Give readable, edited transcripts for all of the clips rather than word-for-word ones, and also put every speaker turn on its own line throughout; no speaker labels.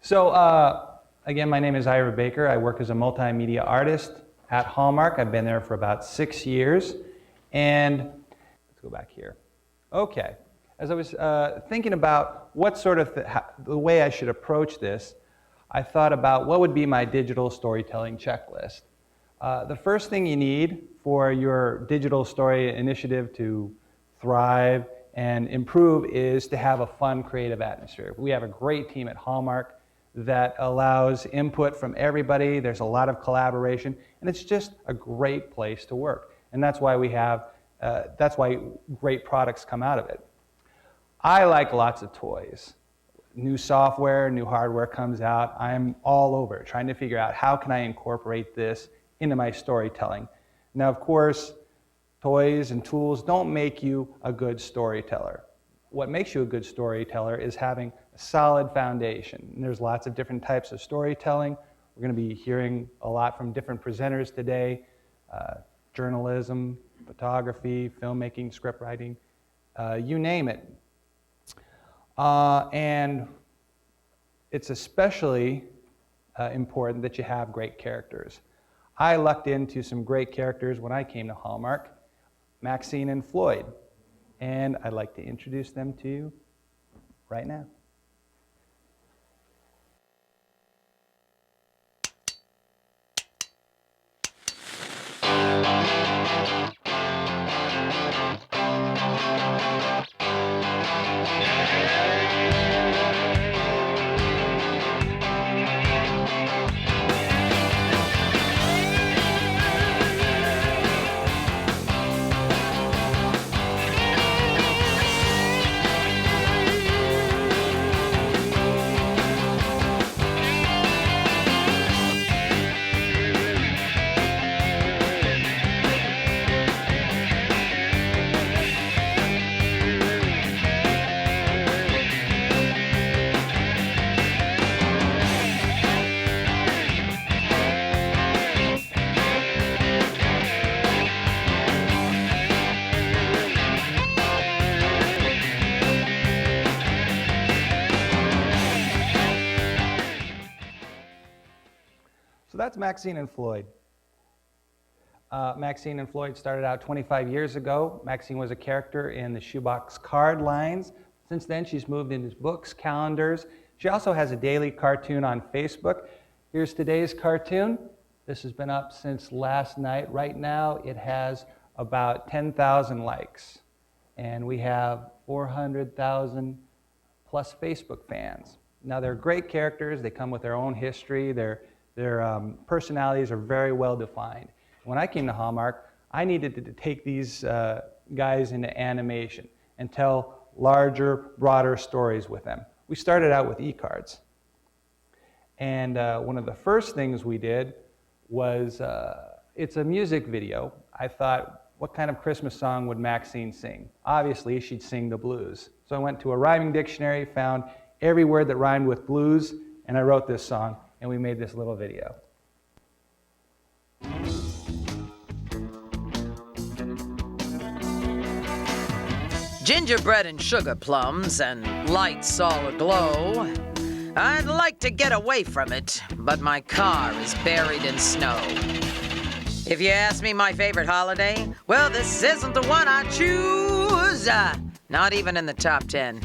Again, my name is Ira Baker. I work as a multimedia artist at Hallmark. I've been there for about 6 years. And let's go back here. Okay. As I was thinking about what sort of the way I should approach this, I thought about what would be my digital storytelling checklist. The first thing you need for your digital story initiative to thrive and improve is to have a fun, creative atmosphere. We have a great team at Hallmark that allows input from everybody. There's a lot of collaboration, and it's just a great place to work. And that's why that's why great products come out of it. I like lots of toys. New software, new hardware comes out. I'm all over it, trying to figure out how can I incorporate this into my storytelling. Now, of course, toys and tools don't make you a good storyteller. What makes you a good storyteller is having a solid foundation. And there's lots of different types of storytelling. We're going to be hearing a lot from different presenters today. Journalism, photography, filmmaking, script writing, you name it. And it's especially important that you have great characters. I lucked into some great characters when I came to Hallmark, Maxine and Floyd, and I'd like to introduce them to you right now. So that's Maxine and Floyd. Maxine and Floyd started out 25 years ago. Maxine was a character in the shoebox card lines. Since then, she's moved into books, calendars. She also has a daily cartoon on Facebook. Here's today's cartoon. This has been up since last night. Right now, it has about 10,000 likes. And we have 400,000 plus Facebook fans. Now, they're great characters. They come with their own history. Their personalities are very well defined. When I came to Hallmark, I needed to take these guys into animation and tell larger, broader stories with them. We started out with ecards. And one of the first things we did was, it's a music video. I thought, what kind of Christmas song would Maxine sing? Obviously, she'd sing the blues. So I went to a rhyming dictionary, found every word that rhymed with blues, and I wrote this song. And we made this little video.
Gingerbread and sugar plums and lights all aglow. I'd like to get away from it, but my car is buried in snow. If you ask me my favorite holiday, well, this isn't the one I choose. Not even in the top 10.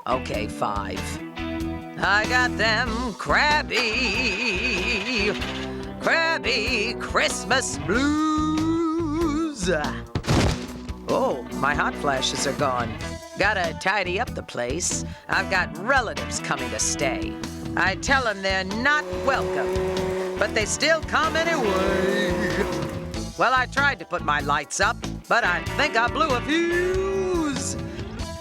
Okay, 5. I got them crabby Christmas blues. Oh, my hot flashes are gone. Gotta tidy up the place. I've got relatives coming to stay. I tell them they're not welcome, but they still come anyway. Well, I tried to put my lights up, but I think I blew a fuse.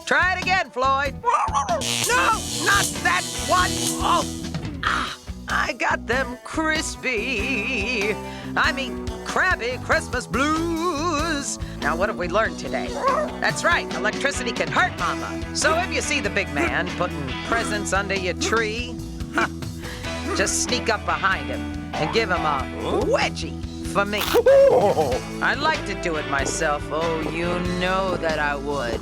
Try it again, Floyd. No, not that one. Oh, I got them crabby Christmas blues. Now, what have we learned today? That's right, electricity can hurt Mama. So if you see the big man putting presents under your tree, just sneak up behind him and give him a wedgie for me. I'd like to do it myself. Oh, you know that I would.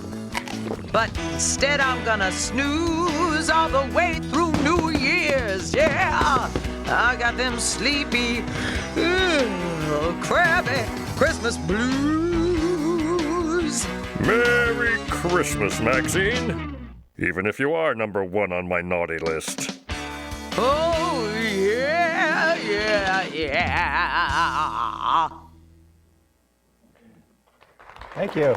But instead, I'm gonna snooze all the way through New Year's. Yeah. I got them sleepy, crabby Christmas blues.
Merry Christmas, Maxine. Even if you are number one on my naughty list.
Oh, yeah, yeah, yeah.
Thank you.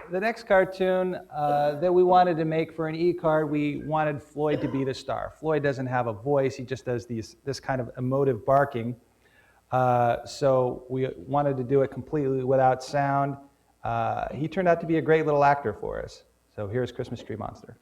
The next cartoon that we wanted to make for an e-card, we wanted Floyd to be the star. Floyd doesn't have a voice, he just does this kind of emotive barking. So we wanted to do it completely without sound. He turned out to be a great little actor for us. So here's Christmas Tree Monster.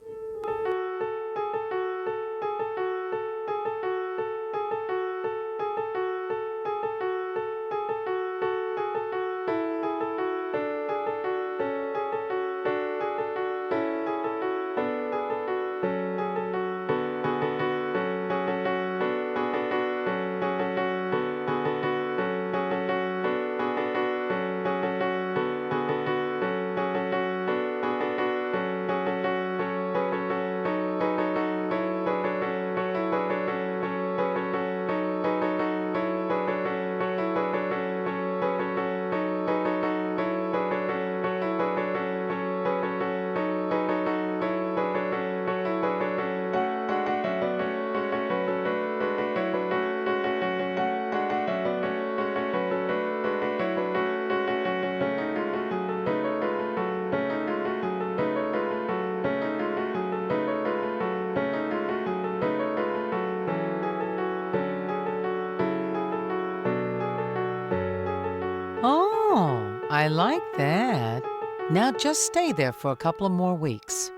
Oh, I like that. Now just stay there for a couple of more weeks.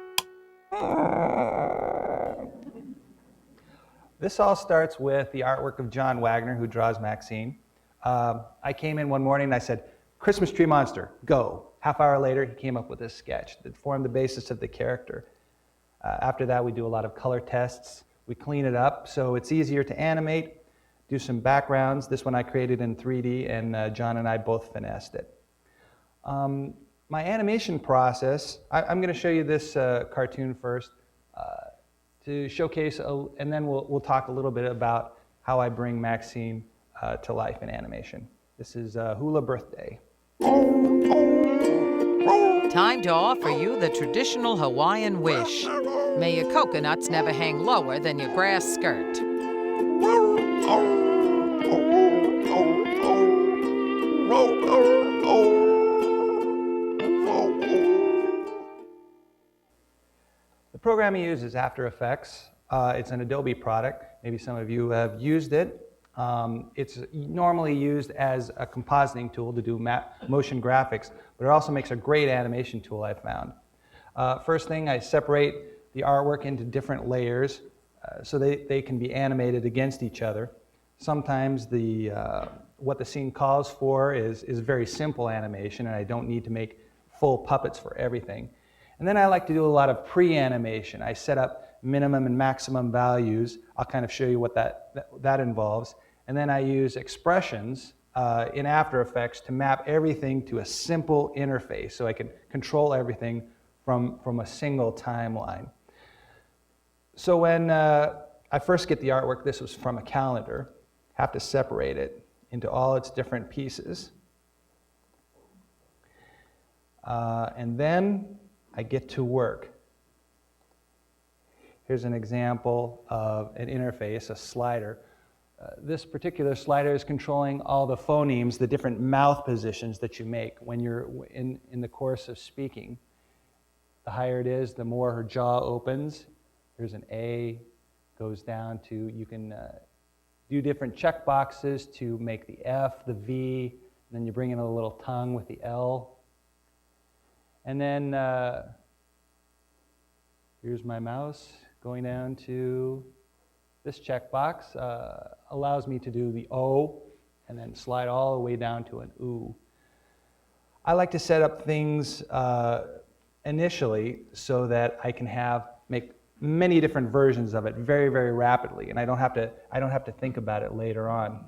This all starts with the artwork of John Wagner, who draws Maxine. I came in one morning and I said, Christmas Tree Monster, go. Half hour later, he came up with this sketch that formed the basis of the character. After that, we do a lot of color tests. We clean it up so it's easier to animate, do some backgrounds. This one I created in 3D, and John and I both finessed it. My animation process, I'm going to show you this cartoon first to showcase, and then we'll talk a little bit about how I bring Maxine to life in animation. This is Hula Birthday.
Time to offer you the traditional Hawaiian wish. May your coconuts never hang lower than your grass skirt.
The program I use is After Effects. It's an Adobe product. Maybe some of you have used it. It's normally used as a compositing tool to do motion graphics, but it also makes a great animation tool, I've found. First thing, I separate the artwork into different layers so they can be animated against each other. Sometimes what the scene calls for is very simple animation, and I don't need to make full puppets for everything. And then I like to do a lot of pre-animation. I set up minimum and maximum values. I'll kind of show you what that involves. And then I use expressions in After Effects to map everything to a simple interface so I can control everything from a single timeline. So when I first get the artwork, this was from a calendar, have to separate it into all its different pieces. And then I get to work. Here's an example of an interface, a slider. This particular slider is controlling all the phonemes, the different mouth positions that you make when you're in the course of speaking. The higher it is, the more her jaw opens. Here's an A, goes down to, you can do different check boxes to make the F, the V, and then you bring in a little tongue with the L. And then here's my mouse going down to this checkbox. Allows me to do the O and then slide all the way down to an OO. I like to set up things initially so that I can make many different versions of it very, very rapidly, and I don't have to think about it later on.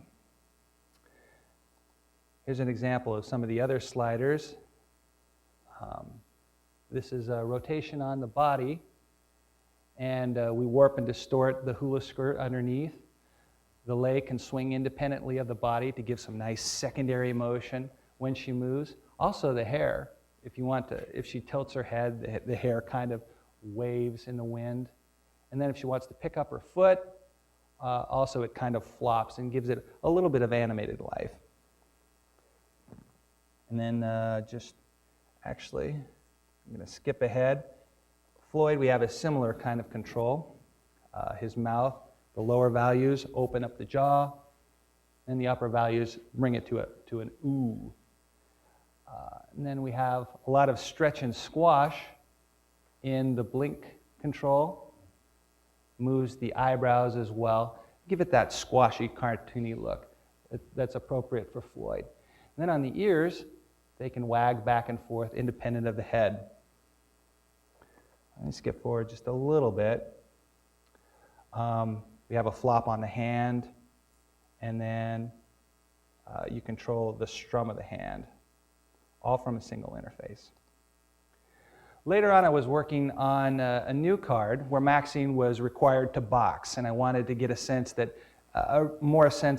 Here's an example of some of the other sliders. This is a rotation on the body, and we warp and distort the hula skirt underneath. The leg can swing independently of the body to give some nice secondary motion when she moves. Also the hair, if she tilts her head, the hair kind of waves in the wind. And then if she wants to pick up her foot, also it kind of flops and gives it a little bit of animated life. And then I'm going to skip ahead. Floyd, we have a similar kind of control. His mouth, the lower values open up the jaw, and the upper values bring it to an ooh. And then we have a lot of stretch and squash in the blink control. Moves the eyebrows as well. Give it that squashy, cartoony look that's appropriate for Floyd. And then on the ears, they can wag back and forth independent of the head. Let me skip forward just a little bit. We have a flop on the hand, and then you control the strum of the hand, all from a single interface. Later on, I was working on a new card where Maxine was required to box, and I wanted to get a sense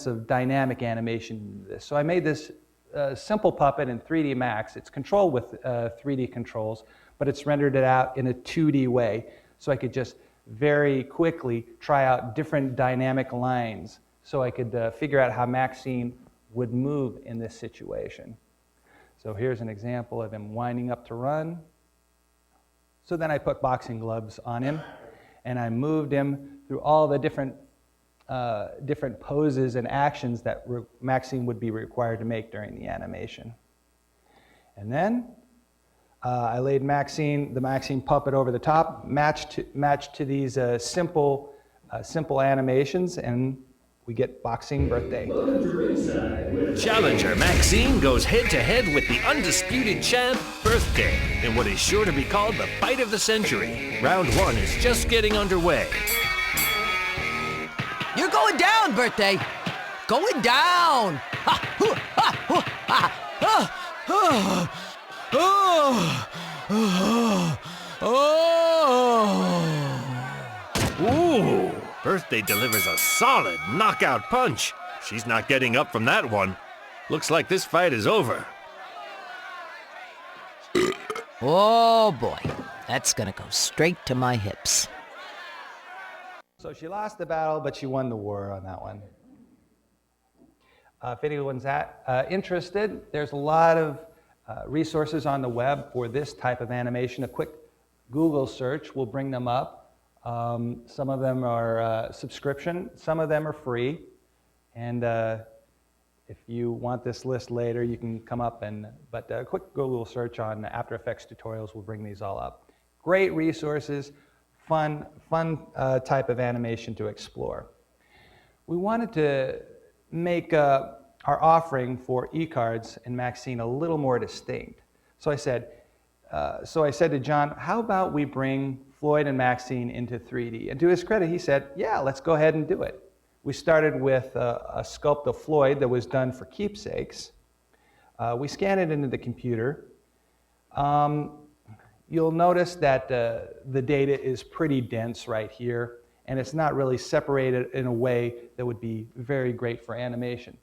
of dynamic animation into this. So I made this simple puppet in 3D Max. It's controlled with 3D controls, but it's rendered it out in a 2D way, so I could just very quickly try out different dynamic lines so I could figure out how Maxine would move in this situation. So here's an example of him winding up to run. So then I put boxing gloves on him, and I moved him through all the different poses and actions that Maxine would be required to make during the animation. And then I laid the Maxine puppet over the top, matched to these simple animations, and we get Boxing Birthday.
Challenger Maxine goes head-to-head with the undisputed champ, Birthday, in what is sure to be called the fight of the century. Round 1 is just getting underway.
You're going down, Birthday. Going down. Ha, hoo, ha, hoo, ha, ha, ha.
Ooh, Birthday delivers a solid knockout punch. She's not getting up from that one. Looks like this fight is over.
Oh boy, that's gonna go straight to my hips.
So she lost the battle, but she won the war on that one. If anyone's interested, there's a lot of resources on the web for this type of animation. A quick Google search will bring them up. Some of them are subscription, some of them are free. And if you want this list later, you can come up but a quick Google search on After Effects tutorials will bring these all up. Great resources, fun type of animation to explore. We wanted to make our offering for ecards and Maxine a little more distinct. So I said to John, how about we bring Floyd and Maxine into 3D? And to his credit, he said, yeah, let's go ahead and do it. We started with a sculpt of Floyd that was done for keepsakes. We scanned it into the computer. You'll notice that the data is pretty dense right here, and it's not really separated in a way that would be very great for animation.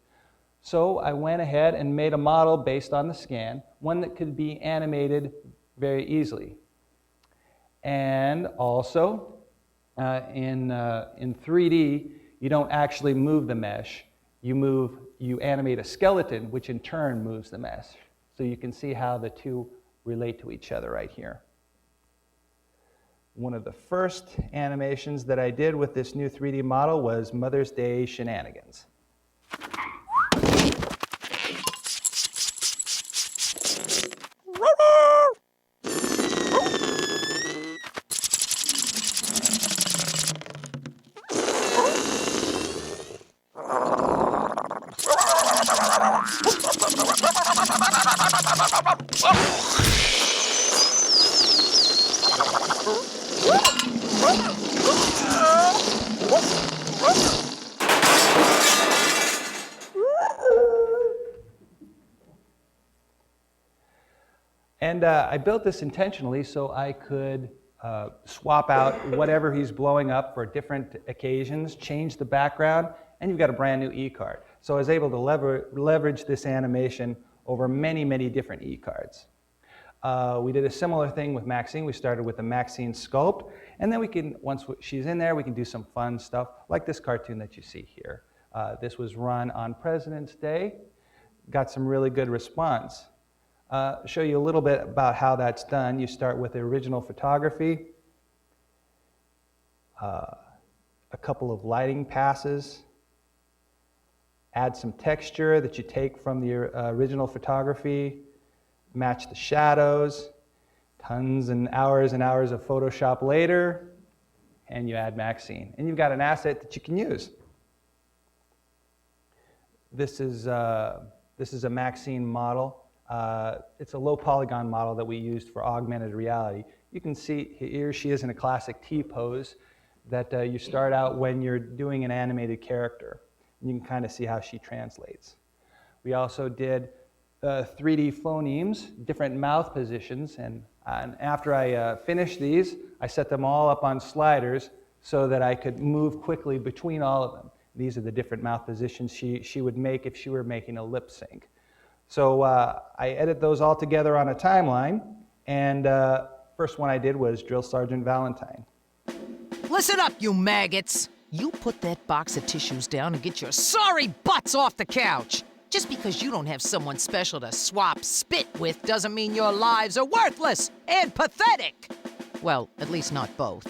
So I went ahead and made a model based on the scan, one that could be animated very easily. And also, in 3D, you don't actually move the mesh. You animate a skeleton, which in turn moves the mesh. So you can see how the two relate to each other right here. One of the first animations that I did with this new 3D model was Mother's Day Shenanigans. And I built this intentionally so I could swap out whatever he's blowing up for different occasions, change the background, and you've got a brand new e-card. So I was able to leverage this animation over many, many different e-cards. We did a similar thing with Maxine. We started with the Maxine sculpt, and then we can, once she's in there, we can do some fun stuff like this cartoon that you see here. This was run on President's Day. Got some really good response. Show you a little bit about how that's done. You start with the original photography, a couple of lighting passes, add some texture that you take from the original photography, match the shadows, tons and hours of Photoshop later, and you add Maxine. And you've got an asset that you can use. This is a Maxine model. It's a low polygon model that we used for augmented reality. You can see here she is in a classic T-pose that you start out when you're doing an animated character. And you can kind of see how she translates. We also did 3D phonemes, different mouth positions, and after I finished these, I set them all up on sliders so that I could move quickly between all of them. These are the different mouth positions she would make if she were making a lip sync. So I edit those all together on a timeline, and first one I did was Drill Sergeant Valentine.
Listen up, you maggots! You put that box of tissues down and get your sorry butts off the couch! Just because you don't have someone special to swap spit with doesn't mean your lives are worthless and pathetic! Well, at least not both.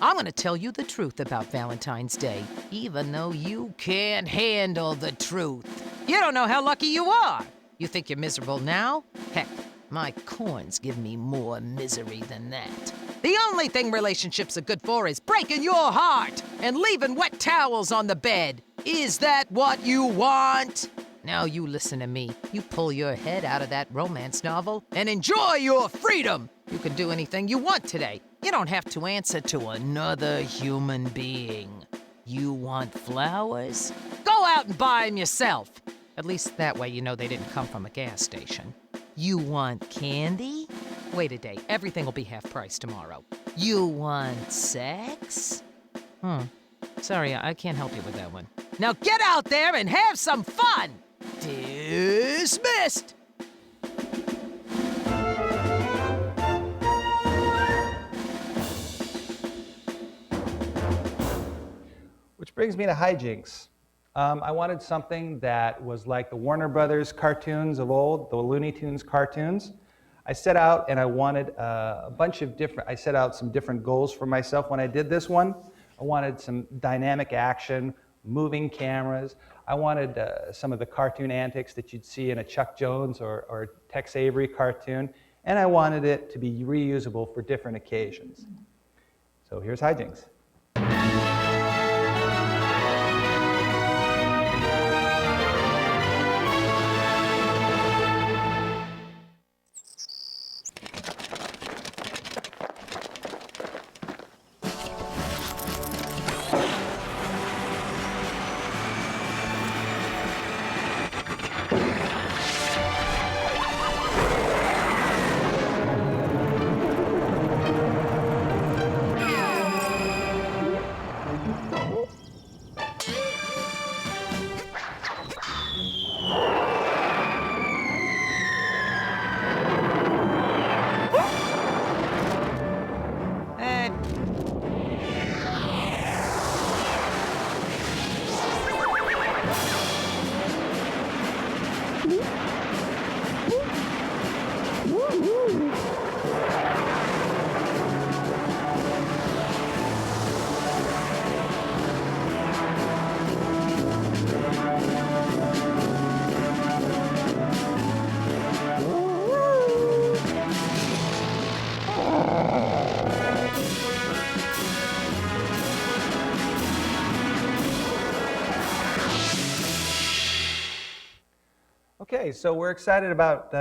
I'm gonna tell you the truth about Valentine's Day, even though you can't handle the truth. You don't know how lucky you are! You think you're miserable now? Heck, my corns give me more misery than that. The only thing relationships are good for is breaking your heart and leaving wet towels on the bed. Is that what you want? Now you listen to me. You pull your head out of that romance novel and enjoy your freedom. You can do anything you want today. You don't have to answer to another human being. You want flowers? Go out and buy them yourself. At least that way you know they didn't come from a gas station. You want candy? Wait a day. Everything will be half price tomorrow. You want sex? Sorry, I can't help you with that one. Now get out there and have some fun! Dismissed!
Which brings me to hijinks. I wanted something that was like the Warner Brothers cartoons of old, the Looney Tunes cartoons. I set out and I wanted I set out some different goals for myself when I did this one. I wanted some dynamic action, moving cameras. I wanted some of the cartoon antics that you'd see in a Chuck Jones or Tex Avery cartoon, and I wanted it to be reusable for different occasions. So here's hijinks. Okay, so we're excited about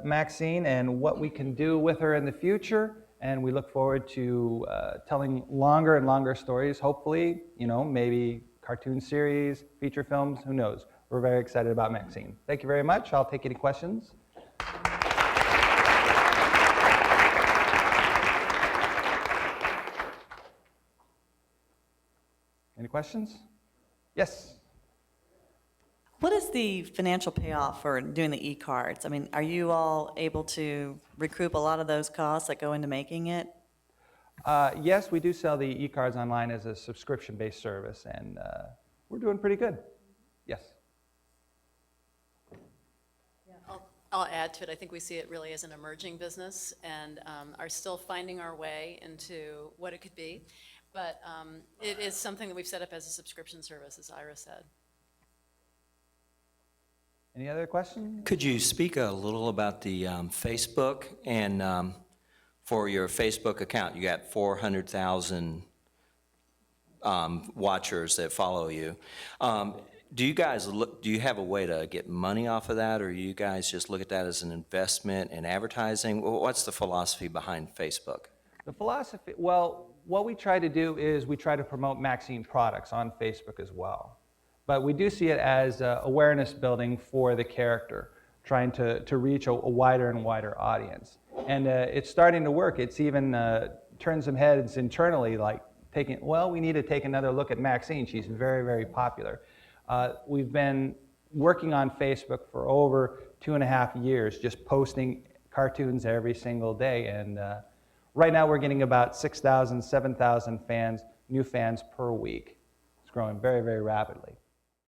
Maxine and what we can do with her in the future, and we look forward to telling longer and longer stories, hopefully, maybe cartoon series, feature films, who knows. We're very excited about Maxine. Thank you very much. I'll take any questions. Any questions? Yes?
What is the financial payoff for doing the e-cards? I mean, are you all able to recoup a lot of those costs that go into making it?
Yes, we do sell the e-cards online as a subscription-based service, and we're doing pretty good. Yes?
I'll add to it. I think we see it really as an emerging business and are still finding our way into what it could be. But it is something that we've set up as a subscription service, as Ira said.
Any other questions?
Could you speak a little about the Facebook and for your Facebook account, you got 400,000 watchers that follow you. Do you guys do you have a way to get money off of that, or you guys just look at that as an investment in advertising? What's the philosophy behind Facebook?
The philosophy, well, what we try to do is we try to promote Maxine products on Facebook as well. But we do see it as awareness building for the character, trying to reach a wider and wider audience. And it's starting to work. It's even turned some heads internally, like we need to take another look at Maxine. She's very, very popular. We've been working on Facebook for over 2.5 years, just posting cartoons every single day. And right now we're getting about 6,000, 7,000 fans, new fans per week. It's growing very, very rapidly.